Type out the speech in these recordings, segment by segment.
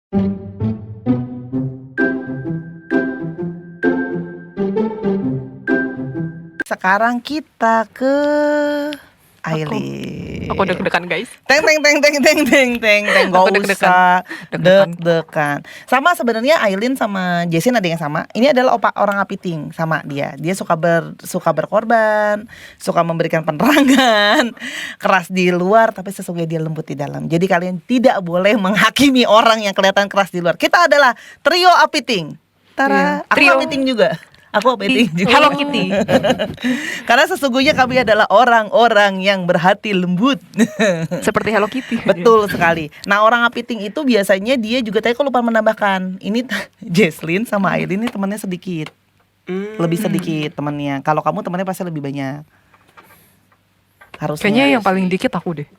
Sekarang kita ke Aileen. Aku deg-degan guys. Teng. Gak Aku deg-degan. usah Deg-degan. deg-degan. Sama sebenarnya Aileen sama Jason ada yang sama. Ini adalah orang apiting sama dia. Dia suka berkorban, suka memberikan penerangan, keras di luar tapi sesungguhnya dia lembut di dalam. Jadi kalian tidak boleh menghakimi orang yang kelihatan keras di luar. Kita adalah trio apiting. Tara, aku Trio. apiting juga. Aku apiting juga. Hello Kitty. Karena sesungguhnya kami adalah orang-orang yang berhati lembut. Seperti Hello Kitty. Betul sekali. Nah, orang apiting itu biasanya dia juga, tadi aku lupa menambahkan. Ini Jesslyn sama Aileen ini temannya sedikit. Lebih sedikit temannya. Kalau kamu temannya pasti lebih banyak. Harusnya. Kayaknya yang paling dikit aku deh.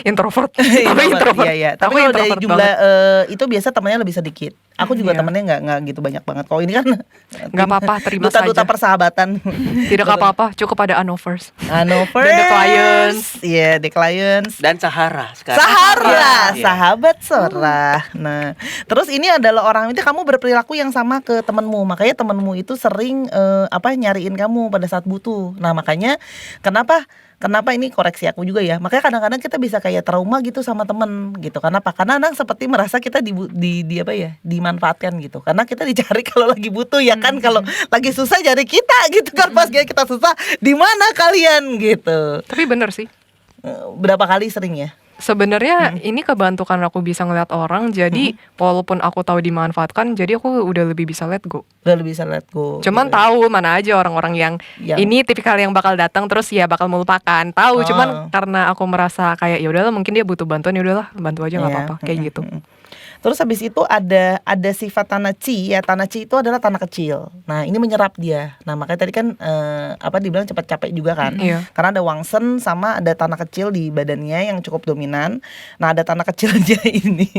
Introvert. Introvert, iya. Tapi Aku kalau dari introvert jumlah banget. itu biasa temannya lebih sedikit. Aku juga Iya. temennya nggak gitu banyak banget. Kalau ini kan Nggak apa-apa, terima duta saja. persahabatan. Tidak apa-apa, cukup ada Anovers. Hanover. Dan The Clients. Iya, The Clients. Dan Sahara sekarang. Sahara, Iya. sahabat Sora. Nah, terus ini adalah orang itu kamu berperilaku yang sama ke temanmu, makanya temanmu itu sering nyariin kamu pada saat butuh. Nah, makanya kenapa ini koreksi aku juga ya. Makanya kadang-kadang kita bisa kayak trauma gitu sama temen gitu. Kenapa? Karena kadang seperti merasa kita dimanfaatkan gitu. Karena kita dicari kalau lagi butuh ya kan, kalau lagi susah cari kita gitu kan. Pas kita susah, di mana kalian gitu. Tapi bener sih. Berapa kali sering ya? Sebenarnya ini kebantu karena aku bisa ngeliat orang. Jadi walaupun aku tahu dimanfaatkan, jadi aku udah lebih bisa let go. Udah lebih bisa let go. Cuman gitu. tahu mana aja orang-orang yang ini tipikal yang bakal datang terus ya bakal melupakan. Tahu, cuman karena aku merasa kayak ya udahlah mungkin dia butuh bantuan, ya udahlah bantu aja nggak Iya. apa-apa kayak gitu. Terus habis itu ada sifat tanah chi ya. Tanah chi itu adalah tanah kecil. Nah, ini menyerap dia. Nah, makanya tadi kan dibilang cepat capek juga kan. Iya. Karena ada wangsen sama ada tanah kecil di badannya yang cukup dominan. Nah, ada tanah kecil aja ini.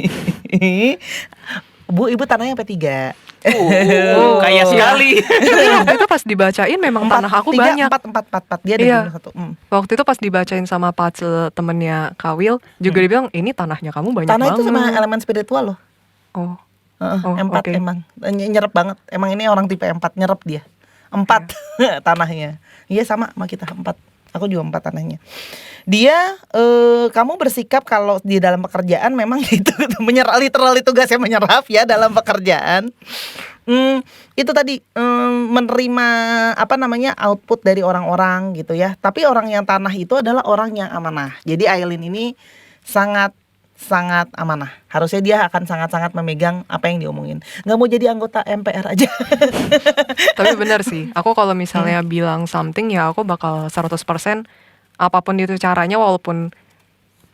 Ibu tanahnya sampai 3. Kaya sekali. Tapi waktu itu pas dibacain memang tanah aku banyak. 4. Dia ada Iya. jumlah 1. Waktu itu pas dibacain sama Pace temennya Kawil juga dia bilang ini tanahnya kamu banyak Tanah banget. itu sama elemen spiritual loh. Oh. Empat oke. emang nyerap banget. Emang ini orang tipe 4 nyerap dia. 4 tanahnya. Iya sama kita 4. Aku juga 4 tanahnya. Dia kamu bersikap kalau di dalam pekerjaan memang itu menyerap, literally tugasnya menyerap ya dalam pekerjaan. Itu tadi menerima output dari orang-orang gitu ya. Tapi orang yang tanah itu adalah orang yang amanah. Jadi Aileen ini sangat amanah. Harusnya dia akan sangat-sangat memegang apa yang diomongin. Nggak mau jadi anggota MPR aja. Tapi benar sih, aku kalau misalnya bilang something ya aku bakal 100% apapun itu caranya, walaupun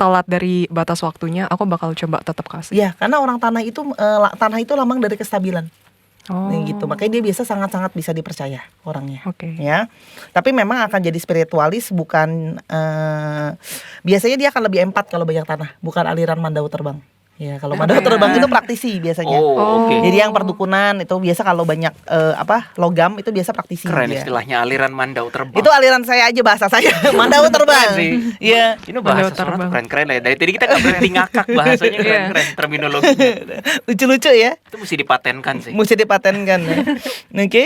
telat dari batas waktunya, aku bakal coba tetap kasih. Ya, karena orang tanah itu lambang dari kestabilan. Oh. Nah, gitu. Makanya dia biasa sangat-sangat bisa dipercaya orangnya. Oke. Ya. Tapi memang akan jadi spiritualis, bukan biasanya dia akan lebih empat kalau banyak tanah, bukan aliran mandau terbang. Ya, kalau mandau terbang itu praktisi biasanya. Oh, oke. Jadi yang perdukunan itu biasa kalau banyak logam itu biasa praktisi. Keren dia. istilahnya aliran mandau terbang. Itu aliran saya aja, bahasa saya. Mandau terbang. Keren sih. Iya. Ini bahasa Mandau Sora tuh terbang. keren-keren ya. Dari tadi kita gak berhenti ngakak bahasanya keren-keren terminologinya. Lucu-lucu ya. Itu mesti dipatenkan sih. Mesti dipatenkan ya. Oke.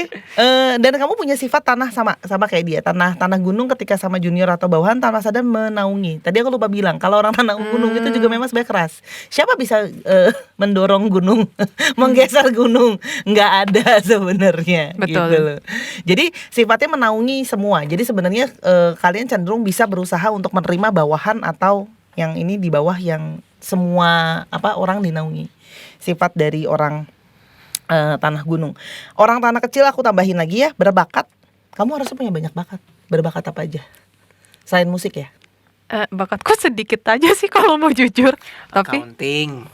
Dan kamu punya sifat tanah sama kayak dia. Tanah gunung ketika sama junior atau bawahan tanpa sadar menaungi. Tadi aku lupa bilang kalau orang tanah gunung itu juga memang sebenarnya keras. Siapa bisa mendorong gunung, menggeser gunung? Nggak ada sebenarnya. Betul. Gitu loh. Jadi sifatnya menaungi semua. Jadi sebenarnya kalian cenderung bisa berusaha untuk menerima bawahan atau yang ini di bawah yang semua orang dinaungi. Sifat dari orang tanah gunung. Orang tanah kecil aku tambahin lagi ya, berbakat. Kamu harusnya punya banyak bakat. Berbakat apa aja? Selain musik ya? Bakatku sedikit aja sih kalau mau jujur. Tapi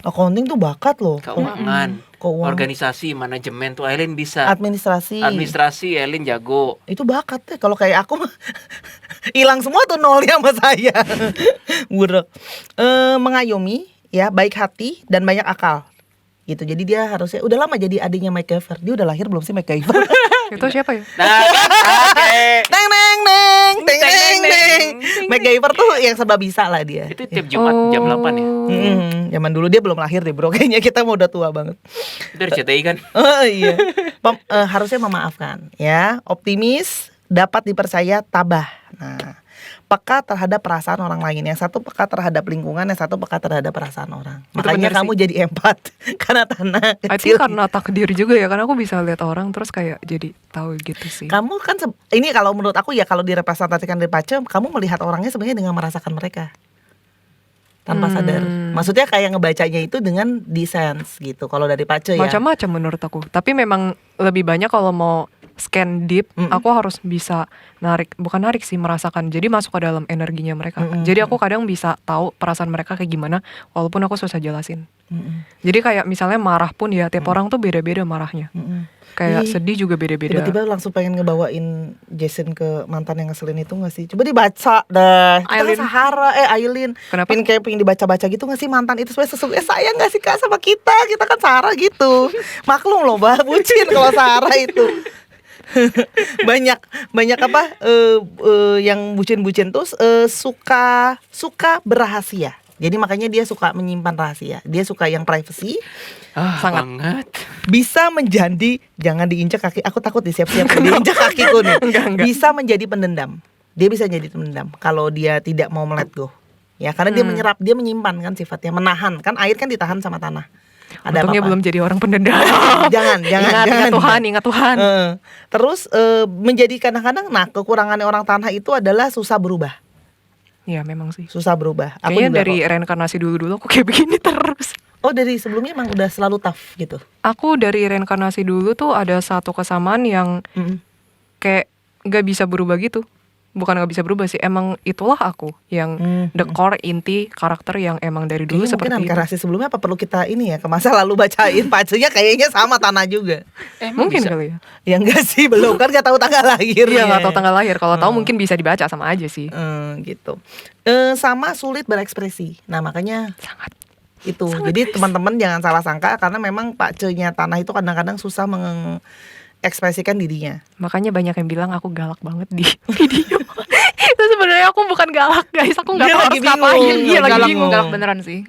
Accounting tuh bakat loh. Keuangan. Organisasi, manajemen tuh Aileen bisa. Administrasi Aileen jago. itu bakat deh. Kalau kayak aku mah hilang semua tuh nolnya sama saya. Buruk. Mengayomi ya, baik hati dan banyak akal. Gitu. Jadi dia harusnya udah lama jadi adiknya MacGyver. Dia udah lahir belum sih MacGyver? itu siapa ya? Nah, kan? Oke. Teng. Deng. MacGyver tuh yang serba bisa lah dia. Itu tiap Jumat jam 8 ya. Zaman dulu dia belum lahir deh bro. Kayaknya kita mau udah tua banget. Itu RCTI kan. Oh iya. Harusnya memaafkan ya. Optimis, dapat dipercaya, tabah. Nah, peka terhadap perasaan orang lain. Yang satu peka terhadap lingkungan, yang satu peka terhadap perasaan orang. Itu Makanya bener kamu sih. jadi empat. Karena tanah I think kecil. karena takdir juga ya, karena aku bisa lihat orang terus kayak jadi tahu gitu sih. Kamu kan ini kalau menurut aku ya, kalau direpresentasikan dari Pace, kamu melihat orangnya sebenarnya dengan merasakan mereka tanpa sadar. Maksudnya kayak ngebacanya itu dengan sense gitu. Kalau dari Pace ya. Macam-macam menurut aku. Tapi memang lebih banyak kalau mau scan deep, aku harus bisa bukan narik sih, merasakan. Jadi masuk ke dalam energinya mereka. Jadi aku kadang bisa tahu perasaan mereka kayak gimana, walaupun aku susah jelasin. Jadi kayak misalnya marah pun ya, tiap orang tuh beda-beda marahnya. Kayak sedih juga beda-beda. Tiba-tiba langsung pengen ngebawain Jason ke mantan yang ngeselin itu gak sih? Coba dibaca dah. Aileen. Sahara, Aileen. Kenapa? Pengen dibaca-baca gitu gak sih mantan itu sebenarnya sesungguhnya sayang gak sih Kak sama kita? Kita kan Sarah gitu. Maklum loh Mbak, bucin kalau Sarah itu. banyak apa yang bucin-bucin tuh suka berahasia. Jadi makanya dia suka menyimpan rahasia. Dia suka yang privacy. Sangat. Banget. Bisa menjadi, jangan diinjak kaki. Aku takut siap-siap diinjak kakiku nih. Enggak. Bisa menjadi pendendam. Dia bisa jadi pendendam kalau dia tidak mau let go. Ya, karena dia menyerap, dia menyimpan kan sifatnya, menahan. Kan air kan ditahan sama tanah. Ada Untungnya apa-apa. belum jadi orang pendendam. Jangan. Ingat Tuhan. Terus menjadi kadang-kadang, nah kekurangannya orang tanah itu adalah susah berubah. Iya memang sih. Susah berubah. Aku Kayaknya juga dari kok. reinkarnasi dulu aku kayak begini terus. Oh, dari sebelumnya emang udah selalu tough gitu. Aku dari reinkarnasi dulu tuh ada satu kesamaan yang kayak gak bisa berubah gitu. Bukan gak bisa berubah sih, emang itulah aku yang the core inti karakter yang emang dari dulu Kayaknya seperti mungkin itu. reinkarnasi sebelumnya apa perlu kita ini ya ke masa lalu bacain Pacenya kayaknya sama tanah juga. Mungkin kali ya. Ya enggak sih, belum kan gak tahu tanggal lahir. Iya gak tahu tanggal lahir. Kalau tahu mungkin bisa dibaca sama aja sih. Gitu. Sama sulit berekspresi. Nah makanya Sangat. itu. Jadi teman-teman jangan salah sangka karena memang Pacenya tanah itu kadang-kadang susah mengekspresikan dirinya. Makanya banyak yang bilang aku galak banget di video. Itu sebenarnya aku bukan galak guys. Aku gak Dia tahu lagi harus ngapain. bingung. Dia lagi Galak bingung. Galak beneran sih.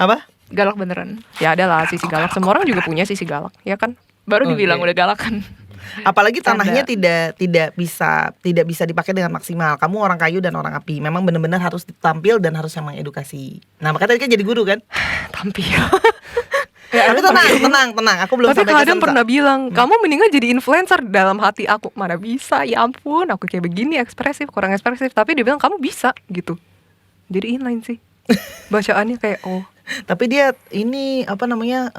Apa? Galak beneran. Ya ada lah sisi galak. Semua orang juga punya sisi galak. Ya kan? Baru Oke. dibilang udah galak kan. Apalagi Canda. tanahnya tidak bisa dipakai dengan maksimal. Kamu orang kayu dan orang api. Memang benar-benar harus tampil dan harus yang mengedukasi. Nah, makanya tadi kan jadi guru kan? Tampil. Tapi tenang. Aku belum Tapi sampai ke kadang Sensa. pernah bilang, kamu mendingan jadi influencer. Dalam hati aku, mana bisa, ya ampun, aku kayak begini ekspresif, kurang ekspresif. Tapi dia bilang, kamu bisa gitu. Jadi inline sih. Bacaannya kayak, oh Tapi dia ini apa namanya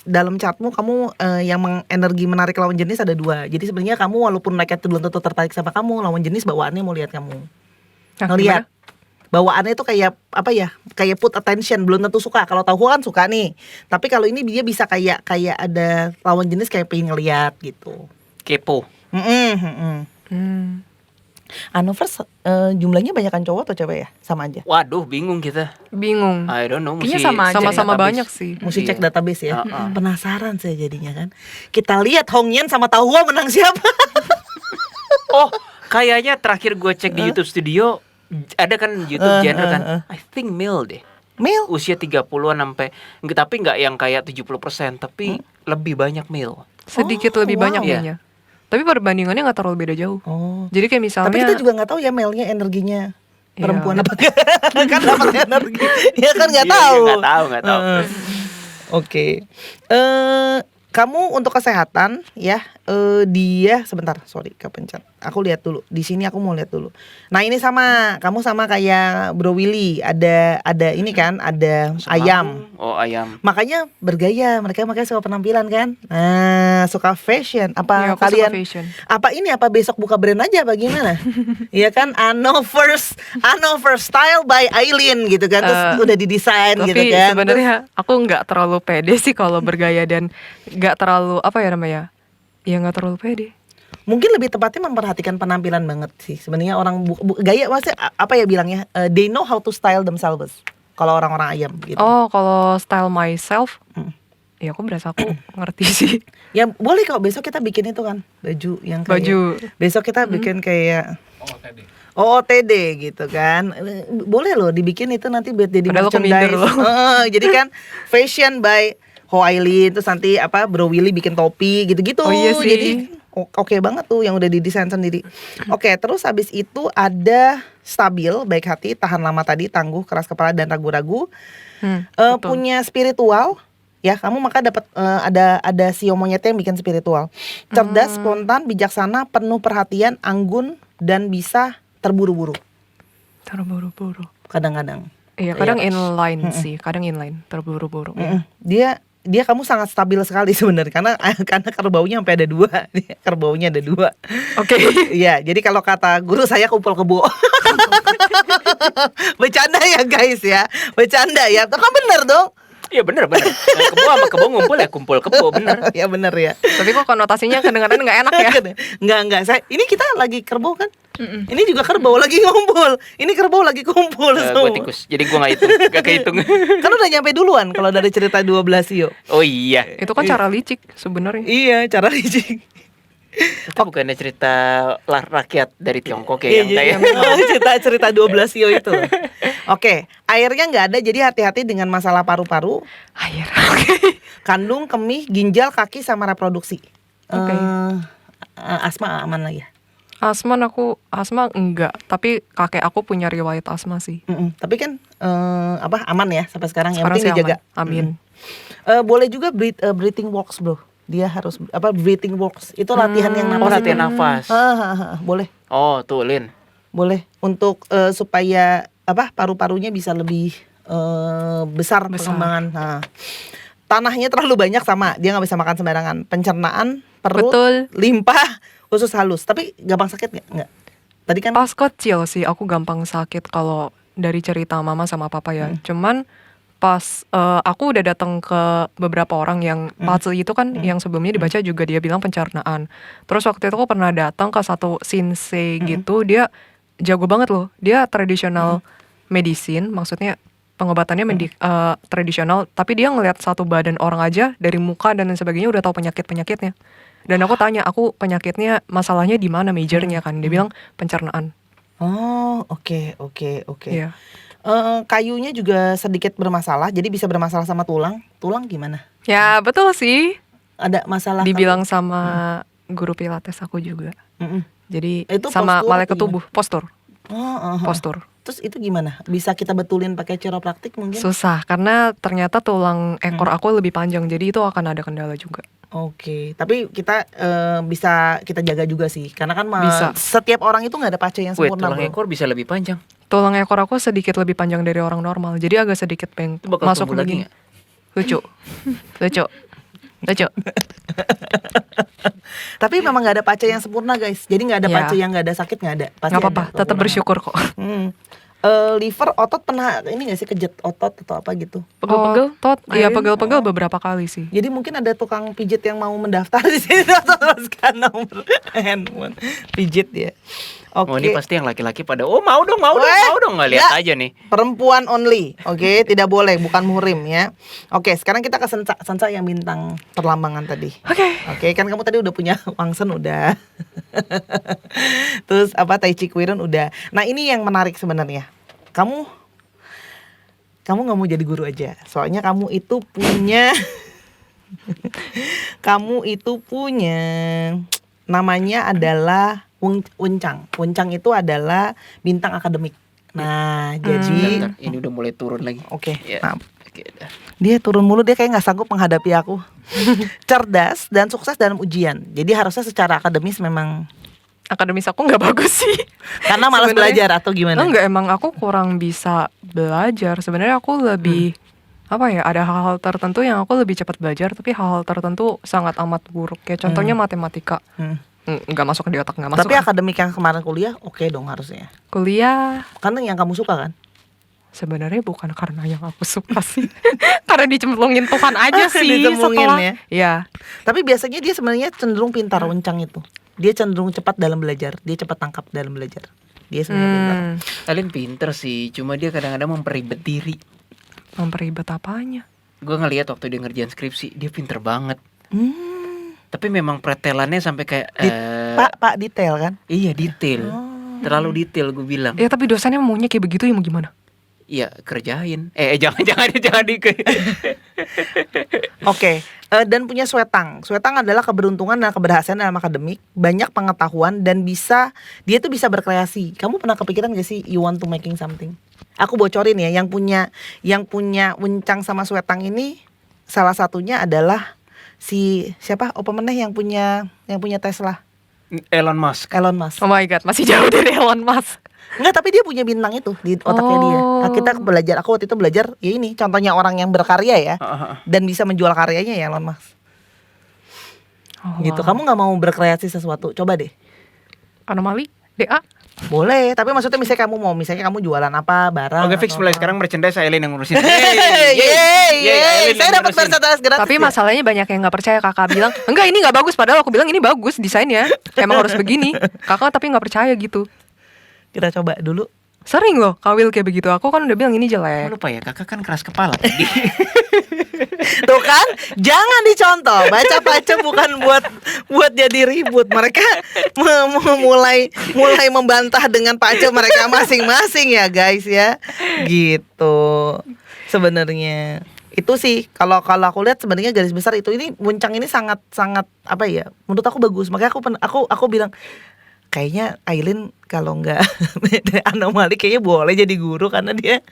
dalam chatmu kamu yang energi menarik lawan jenis ada 2. Jadi sebenarnya kamu walaupun mereka belum tentu tertarik sama kamu, lawan jenis bawaannya mau lihat kamu. nah, Ngelihat. gimana? Bawaannya itu kayak apa ya? Kayak put attention, belum tentu suka. Kalau tahu kan suka nih. Tapi kalau ini dia bisa kayak ada lawan jenis kayak pengen ngelihat gitu. Kepo. Anovers jumlahnya banyakan cowok atau cewek ya? Sama aja. Waduh, bingung kita. Bingung. I don't know. Kayaknya mesti sama aja. Sama-sama database. banyak sih. Mesti cek Iya. database ya. Heeh. Penasaran saya jadinya kan. Kita lihat Hong Yan sama Tahua menang siapa? Oh, kayaknya terakhir gue cek di YouTube Studio ada kan YouTube genre kan. I think male deh. Male. Usia 30-an sampai tapi nggak yang kayak 70%, tapi lebih banyak male. Sedikit Oh, lebih wow. banyak Iya. kayaknya. Tapi perbandingannya gak terlalu beda jauh. Oh. Jadi kayak misalnya, Tapi kita juga nggak tahu ya male-nya energinya Iya. perempuan apa enggak. Kan dapat energi. Ya kan nggak Iya, tahu. nggak tahu. Oke. Kamu untuk kesehatan ya, dia sebentar, sorry kepencet. Aku lihat dulu. Di sini aku mau lihat dulu. Nah, ini sama, kamu sama kayak Bro Willy, ada ini kan, ada Sama ayam. aku. Oh, ayam. Makanya bergaya, mereka makanya suka penampilan kan. Nah, suka fashion. Apa Iya, aku suka kalian fashion. apa ini apa besok buka brand aja apa gimana? Iya kan, Anovers Style by Aileen gitu kan. Terus udah didesain Tapi gitu kan. sebenarnya aku nggak terlalu pede sih kalau bergaya dan nggak terlalu apa ya namanya, ya nggak terlalu pede. Mungkin lebih tepatnya memperhatikan penampilan banget sih. Sebenarnya orang gaya maksudnya apa ya bilangnya? They know how to style themselves. Kalau orang-orang ayam gitu. Oh, kalau style myself, ya aku berasa aku ngerti sih. Ya boleh kalau besok kita bikin itu kan baju yang kayak Baju. besok kita bikin kayak OOTD gitu kan. Boleh loh dibikin itu nanti buat jadi Padahal aku minder merchandise. loh. Jadi kan fashion by Ho Aileen, terus nanti Bro Willy bikin topi gitu-gitu. Oh iya sih. Jadi oke banget tuh yang udah didesain sendiri. Oke, terus habis itu ada stabil, baik hati, tahan lama tadi, tangguh, keras kepala dan ragu-ragu. Betul. Punya spiritual. Ya, kamu maka dapat ada sio monyetnya yang bikin spiritual. Cerdas, spontan, bijaksana, penuh perhatian, anggun dan bisa terburu-buru Terburu-buru. kadang-kadang. Iya, kadang inline sih, kadang inline, terburu-buru. Mm-mm. Dia kamu sangat stabil sekali sebenarnya karena kerbaunya sampai ada 2. Kerbaunya ada 2. Oke. Iya, jadi kalau kata guru saya kumpul kebo. Bercanda ya guys ya. Bercanda ya. Kan bener dong. Iya bener. Kebo sama kebo ngumpul ya kumpul kebo, bener. Ya bener ya. Tapi kok konotasinya kedengaran nggak enak ya? Enggak. Ini kita lagi kerbau kan? Ini juga kerbau lagi ngumpul. Ini kerbau lagi kumpul Gue semua. tikus, jadi gue gak kehitung. Kan udah nyampe duluan kalau dari cerita 12 sio. Oh iya. Itu kan cara licik sebenarnya. Iya, cara licik. Itu bukannya cerita rakyat dari Tiongkok ya yang kayak cerita 12 sio itu. Oke, airnya nggak ada, jadi hati-hati dengan masalah paru-paru, Air. Oke. kandung, kemih, ginjal, kaki sama reproduksi. Oke. Asma aman lah ya. Asma enggak, tapi kakek aku punya riwayat asma sih. Tapi kan aman ya sampai sekarang, yang Sekarang penting sih dijaga. aman. Amin. Boleh juga breathing works, bro. Dia harus breathing works. Itu latihan yang oh napas. latihan nafas. Boleh. Oh tuh Lin. Boleh untuk supaya paru-parunya bisa lebih besar perkembangan. Nah, tanahnya terlalu banyak sama dia nggak bisa makan sembarangan. Pencernaan, perut, Betul. limpa, usus halus. Tapi gampang sakit nggak? Tadi kan Pas kecil sih aku gampang sakit kalau dari cerita mama sama papa ya. Cuman pas aku udah datang ke beberapa orang yang palsu itu kan yang sebelumnya dibaca juga dia bilang pencernaan. Terus waktu itu aku pernah datang ke satu sensei gitu, dia jago banget loh. Dia tradisional medicine, maksudnya pengobatannya tradisional, tapi dia ngelihat satu badan orang aja dari muka dan lain sebagainya udah tahu penyakitnya. Dan aku tanya, aku penyakitnya masalahnya di mana majornya kan? Dia bilang pencernaan. oh oke. Iya. Kayunya juga sedikit bermasalah, jadi bisa bermasalah sama tulang. Tulang gimana? Ya betul sih. Ada masalah? Dibilang sama guru pilates aku juga. Mm-mm. Jadi Itu sama postur malaikat atau tubuh, postur. Postur. Terus itu gimana? Bisa kita betulin pakai chiropraktik mungkin? Susah karena ternyata tulang ekor aku lebih panjang, jadi itu akan ada kendala juga. Oke, tapi kita bisa kita jaga juga sih, karena kan Bisa. setiap orang itu nggak ada pace yang Wait, sempurna. tulang bro. ekor bisa lebih panjang. Tulang ekor aku sedikit lebih panjang dari orang normal, jadi agak sedikit Itu bakal masuk tumbuh lagi begini. Lucu. Tapi memang nggak ada pace yang sempurna guys, jadi nggak ada Ya. pace yang nggak ada sakit, nggak ada. Pasti Nggak apa-apa, ada tetap kekurangan. bersyukur kok. Liver, otot pernah ini nggak sih kejet otot atau apa gitu? Pegel-pegel, iya Iron, pegel-pegel beberapa kali sih. Jadi mungkin ada tukang pijit yang mau mendaftar di sini atau teruskan nomor handphone pijit ya. Oke. Oh ini pasti yang laki-laki pada mau dong nggak lihat ya. aja nih. Perempuan only, oke, tidak boleh, bukan muhrim ya. Oke, sekarang kita ke Sensa yang bintang perlambangan tadi. Oke, kan kamu tadi udah punya Wangsen udah. Terus Tai Chi Quiron udah. Nah ini yang menarik sebenarnya. Kamu nggak mau jadi guru aja, soalnya kamu itu punya, namanya adalah Wuncang. Wuncang itu adalah bintang akademik. Nah, jadi Bentar, ini udah mulai turun lagi. oke. Ya. Nah, Oke, dah. dia turun mulu, dia kayak nggak sanggup menghadapi aku. Cerdas dan sukses dalam ujian. Jadi harusnya secara akademis memang Akademis aku nggak bagus sih. karena malas Sebenarnya- belajar atau gimana? Enggak, emang aku kurang bisa belajar. Sebenarnya aku lebih ada hal-hal tertentu yang aku lebih cepat belajar, tapi hal-hal tertentu sangat amat buruk. Kayak contohnya matematika. Nggak masuk di otak, nggak masuk. Tapi akademik yang kemarin kuliah oke dong harusnya. Kuliah Karena yang kamu suka kan? sebenarnya bukan karena yang aku suka sih. Karena dicemplungin Tuhan aja sih Dicemplungin setelah. ya. Iya. Tapi biasanya dia sebenarnya cenderung pintar Wuncang itu. Dia cenderung cepat dalam belajar. Dia cepat tangkap dalam belajar. Dia sebenarnya pintar. Kalian pinter sih, cuma dia kadang-kadang memperibet diri. Memperibet apanya? Gue ngeliat waktu dia ngerjain skripsi, dia pinter banget. Hmm. Tapi memang pretelannya sampai kayak Pak detail kan? iya detail. Terlalu detail gue bilang. Ya tapi dosennya maunya kayak begitu ya mau gimana? Iya, kerjain. Jangan di Oke, dan punya Swetang. Swetang adalah keberuntungan dan keberhasilan dalam akademik, banyak pengetahuan dan dia tuh bisa berkreasi. Kamu pernah kepikiran gak sih you want to making something? Aku bocorin ya, yang punya Wencang sama Swetang ini salah satunya adalah siapa? Apa meneh yang punya Tesla? Elon Musk. Elon Musk. Oh my god, masih jauh dari Elon Musk. Enggak, tapi dia punya bintang itu di otaknya dia. Nah, aku waktu itu belajar ya ini contohnya orang yang berkarya ya dan bisa menjual karyanya ya Elon Musk. Gitu. wow. Kamu nggak mau berkreasi sesuatu? Coba deh. Anomali? DA? Boleh, tapi maksudnya misalnya kamu jualan apa barang. Oke, fix atau mulai apa. sekarang merchandise Aileen yang ngurusin. Yeay, saya dapat merchandise gratis. Tapi ya. masalahnya banyak yang nggak percaya. Kakak bilang enggak ini nggak bagus, padahal aku bilang ini bagus desainnya, emang harus begini. Kakak tapi nggak percaya gitu. Kita coba dulu. Sering loh Kawil kayak begitu. Aku kan udah bilang ini jelek. Lupa ya, kakak kan keras kepala tadi. Tuh kan, jangan dicontoh. Baca bukan buat jadi ribut. Mereka mulai membantah dengan Pace mereka masing-masing ya guys ya. Gitu. Sebenarnya itu sih kalau aku lihat sebenarnya garis besar itu ini Wencang ini sangat apa ya? Menurut aku bagus. Makanya aku bilang kayaknya Aileen kalau nggak anomali kayaknya boleh jadi guru karena dia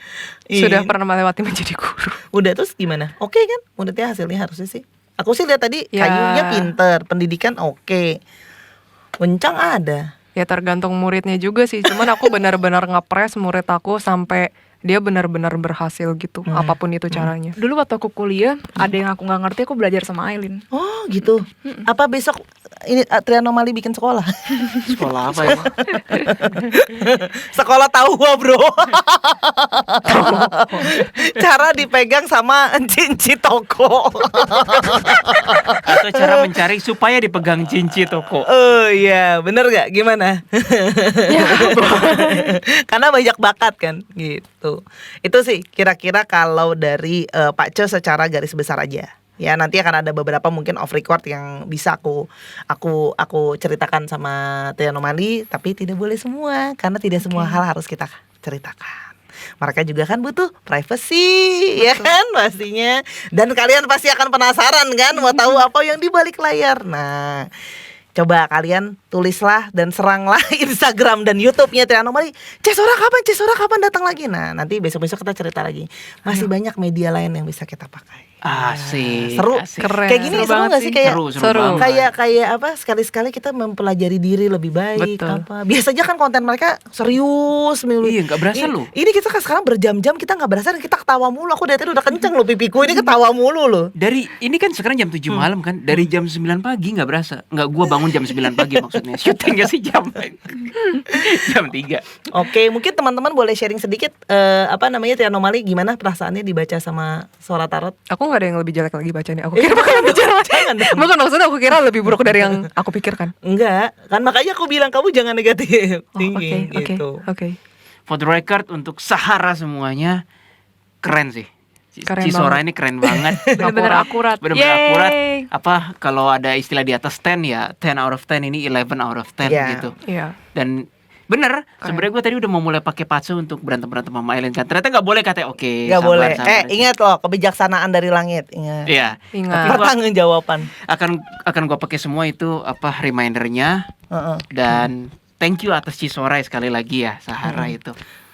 Sudah pernah melewati menjadi guru. udah. Terus gimana? Oke kan? Menurutnya hasilnya harusnya sih. Aku sih lihat tadi Ya. kayunya pinter, pendidikan oke. Wencang ada. Ya tergantung muridnya juga sih. Cuman aku benar-benar ngepres murid aku sampai dia benar-benar berhasil gitu, apapun itu caranya. Dulu waktu aku kuliah, ada yang aku nggak ngerti, aku belajar sama Aileen. Oh gitu. Apa besok ini Trianomali bikin sekolah? Sekolah apa ya? Sekolah tahu bro. Cara dipegang sama cinci toko. Atau cara mencari supaya dipegang cinci toko. Oh iya, bener gak? Gimana? Karena banyak bakat kan, gitu. Itu sih kira-kira kalau dari Pak Ce secara garis besar aja. Ya nanti akan ada beberapa mungkin off record yang bisa aku ceritakan sama Trianomali, tapi tidak boleh semua karena tidak semua hal harus kita ceritakan. Mereka juga kan butuh privacy, ya kan pastinya. Dan kalian pasti akan penasaran kan mau tahu apa yang di balik layar. Nah, coba kalian tulislah dan seranglah Instagram dan YouTube-nya Trianomali. Cesora kapan datang lagi? Nah, nanti besok-besok kita cerita lagi. Masih banyak media lain yang bisa kita pakai. Asik. Seru. asik. Keren. Kayak gini Seru seru banget nggak sih sih. kayak Seru banget. kayak apa sekali-sekali kita mempelajari diri lebih baik. Betul. Apa biasanya kan konten mereka serius mulu. Iya, nggak berasa loh. Ini kita kan sekarang berjam-jam kita nggak berasa dan kita ketawa mulu. Aku dari tadi udah kenceng loh pipiku ini ketawa mulu loh. Dari ini kan sekarang jam 7 malam kan. Dari jam 9 pagi nggak berasa. Nggak, gua bangun jam 9 pagi maksudnya. Syutingnya sih jam 3. Oke, mungkin teman-teman boleh sharing sedikit apa namanya Trianomali gimana perasaannya dibaca sama Sora Tarot? Aku nggak ada yang lebih jelek lagi bacanya. Aku kira bakal lebih jelek. Jangan dong. Bukan maksudnya aku kira lebih buruk dari yang aku pikirkan. Enggak, kan makanya aku bilang kamu jangan negatif Oh, thinking oke, gitu. oke. For the record untuk Sahara semuanya keren sih. Keren Cisora banget. ini keren banget. Bener-bener akurat. Bener-bener Yeay. akurat. Apa kalau ada istilah di atas 10 ya 10 out of 10, ini 11 out of 10 Iya. gitu. Iya. Dan bener, sebenarnya gue tadi udah mau mulai pakai Pace untuk berantem sama Aileen kan. Ternyata nggak boleh katanya. Oke, Nggak sabar, boleh. sabar. Ingat loh kebijaksanaan dari langit. Ingat. Iya. Ingat. Tapi gua Pertanggungjawaban. akan gue pakai semua itu apa remindernya Heeh. dan thank you atas Cisora sekali lagi ya Sahara itu.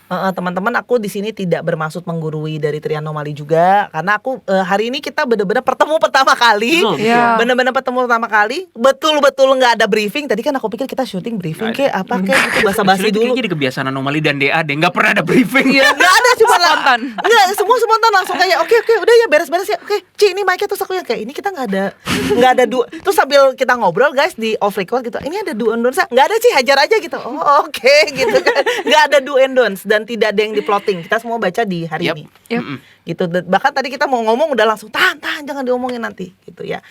Teman-teman, aku di sini tidak bermaksud menggurui dari Trianomali juga karena aku hari ini kita benar-benar pertemu pertama kali. Betul, Iya. Benar-benar pertemu pertama kali. Betul-betul nggak ada briefing. Tadi kan aku pikir kita syuting briefing Nggak kayak apa kayak gitu basa-basi Actually, itu dulu. kayaknya jadi kebiasaan Anomali dan DA deh, nggak pernah ada briefing ya. Nggak ada cuma Spontan. Nggak, semua spontan langsung kayak oke udah ya beres-beres ya. Oke, Ci ini mic-nya terus aku yang kayak ini kita nggak ada dua. Terus sambil kita ngobrol guys di off record gitu. Ini ada do and don'ts. Nggak ada sih, hajar aja gitu. Oh, oke gitu kan. Nggak ada do and don'ts dan tidak ada yang di plotting. Kita semua baca di hari Yap. ini. Yap. Mm-mm. Gitu. Bahkan tadi kita mau ngomong udah langsung tahan jangan diomongin nanti gitu ya.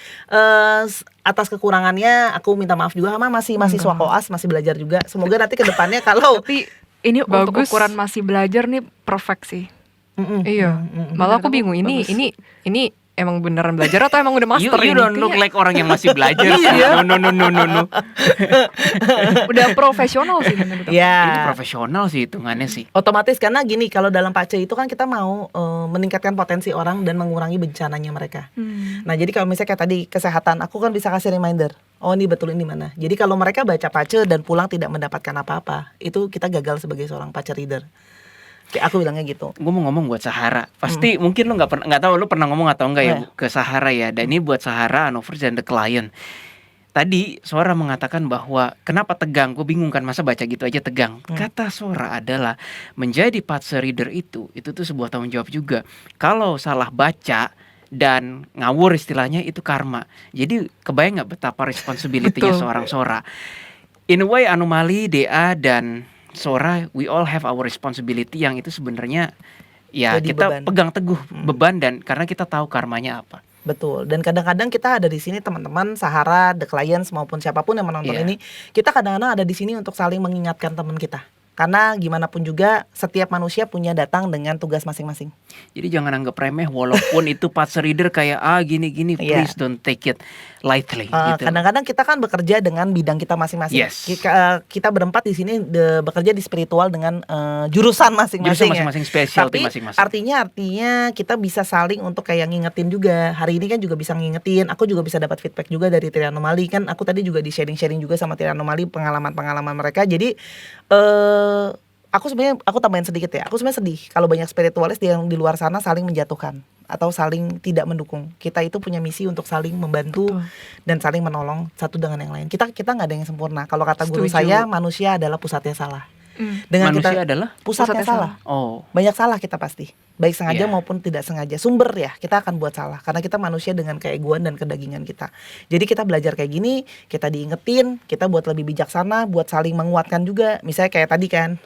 Atas kekurangannya aku minta maaf juga sama masih mahasiswa koas, masih belajar juga. Semoga nanti ke depannya kalau Tapi ini untuk Bagus. ukuran masih belajar nih perfect sih. Mm-mm. Iya. Malah aku bingung Bagus. ini emang beneran belajar atau emang udah You, master you ini? don't look Kayaknya like orang yang masih belajar sih. Iya. No, no, no, no, no, no. Udah profesional sih menurut aku. Ini Ya, profesional sih hitungannya sih. otomatis karena gini, kalau dalam pace itu kan kita mau meningkatkan potensi orang dan mengurangi bencananya mereka. Nah, jadi kalau misalnya kayak tadi kesehatan, aku kan bisa kasih reminder. Oh, ini betul ini mana. Jadi kalau mereka baca pace dan pulang tidak mendapatkan apa-apa, itu kita gagal sebagai seorang pace reader. Kayak aku bilangnya gitu. Gue mau ngomong buat Sahara. Pasti mungkin lu nggak tahu lu pernah ngomong atau enggak ya ke Sahara ya. Dan ini buat Sahara, Anovers dan the client. Tadi Sora mengatakan bahwa kenapa tegang? Gue bingung kan, masa baca gitu aja tegang. Kata Sora adalah menjadi pace reader itu tuh sebuah tanggung jawab juga. Kalau salah baca dan ngawur istilahnya itu karma. Jadi kebayang nggak betapa responsibility-nya Betul. seorang Sora. In a way Anomali, Dea dan Sora, we all have our responsibility yang itu sebenarnya ya Jadi kita beban. pegang teguh beban dan karena kita tahu karmanya apa. Betul. Dan kadang-kadang kita ada di sini teman-teman Sahara, the clients maupun siapapun yang menonton Iya. ini, kita kadang-kadang ada di sini untuk saling mengingatkan teman kita. Karena gimana pun juga setiap manusia punya datang dengan tugas masing-masing. Jadi jangan anggap remeh walaupun itu pace reader kayak gini-gini, Iya. please don't take it lightly gitu. Kadang-kadang kita kan bekerja dengan bidang kita masing-masing. Yes. Kita berempat di sini bekerja di spiritual dengan jurusan masing-masing. Jurusan ya. masing-masing, specialty Tapi masing-masing. artinya kita bisa saling untuk kayak ngingetin juga. Hari ini kan juga bisa ngingetin. Aku juga bisa dapat feedback juga dari Trianomali kan. Aku tadi juga di sharing-sharing juga sama Trianomali pengalaman-pengalaman mereka. Jadi aku tambahin sedikit ya. Aku sebenarnya sedih kalau banyak spiritualis yang di luar sana saling menjatuhkan atau saling tidak mendukung. Kita itu punya misi untuk saling membantu dan saling menolong satu dengan yang lain. Kita nggak ada yang sempurna. Kalau kata guru Setuju. saya, manusia adalah pusatnya salah. Dengan Manusia kita adalah pusatnya Pusatnya salah. oh Banyak salah kita pasti. Baik sengaja Iya. maupun tidak sengaja. Sumber ya, kita akan buat salah karena kita manusia dengan keegoan dan kedagingan kita. Jadi kita belajar kayak gini, kita diingetin, kita buat lebih bijaksana, buat saling menguatkan juga. Misalnya kayak tadi kan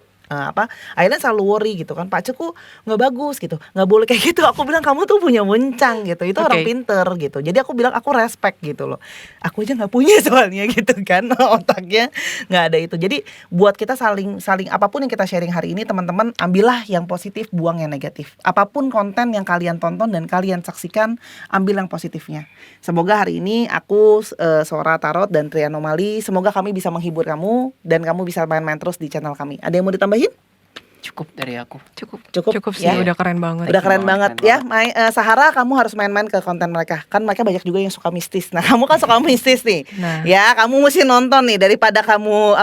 Aileen selalu worry gitu kan, Pak Ceku nggak bagus gitu, nggak boleh kayak gitu. Aku bilang kamu tuh punya wencang gitu, itu orang Oke. pinter gitu. Jadi aku bilang aku respect gitu loh. Aku aja nggak punya soalnya gitu kan, otaknya nggak ada itu. Jadi buat kita saling apapun yang kita sharing hari ini teman-teman, ambillah yang positif, buang yang negatif. Apapun konten yang kalian tonton dan kalian saksikan, ambil yang positifnya. Semoga hari ini aku Sora Tarot dan Trianomali, semoga kami bisa menghibur kamu dan kamu bisa main-main terus di channel kami. Ada yang mau ditambahin? cukup dari aku. Cukup sih, ya. udah keren banget. Udah keren banget, banget keren ya. Sahara, kamu harus main-main ke konten mereka. Kan mereka banyak juga yang suka mistis. Nah, kamu kan suka mistis nih. Nah. Ya, kamu mesti nonton nih daripada kamu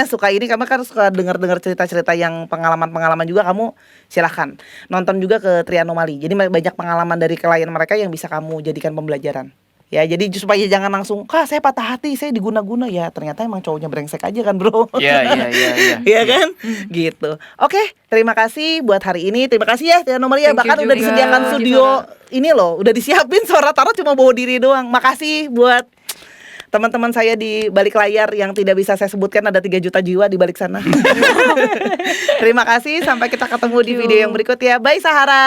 suka ini, kamu kan suka dengar-dengar cerita-cerita yang pengalaman-pengalaman juga, kamu silahkan nonton juga ke Trianomali. Jadi banyak pengalaman dari klien mereka yang bisa kamu jadikan pembelajaran. Ya, jadi supaya jangan langsung, "Kak, saya patah hati, saya diguna-guna." Ya, ternyata emang cowoknya brengsek aja kan, Bro. Iya. Iya kan? Gitu. Oke, terima kasih buat hari ini. Terima kasih ya Trianomali ya. Thank you Bahkan udah juga. disediakan Thank you, studio ini loh, udah disiapin. Suara Tarot cuma bawa diri doang. Makasih buat teman-teman saya di balik layar yang tidak bisa saya sebutkan, ada 3 juta jiwa di balik sana. Terima kasih, sampai kita ketemu di video yang berikut ya. Bye Sahara.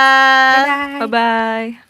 Bye bye.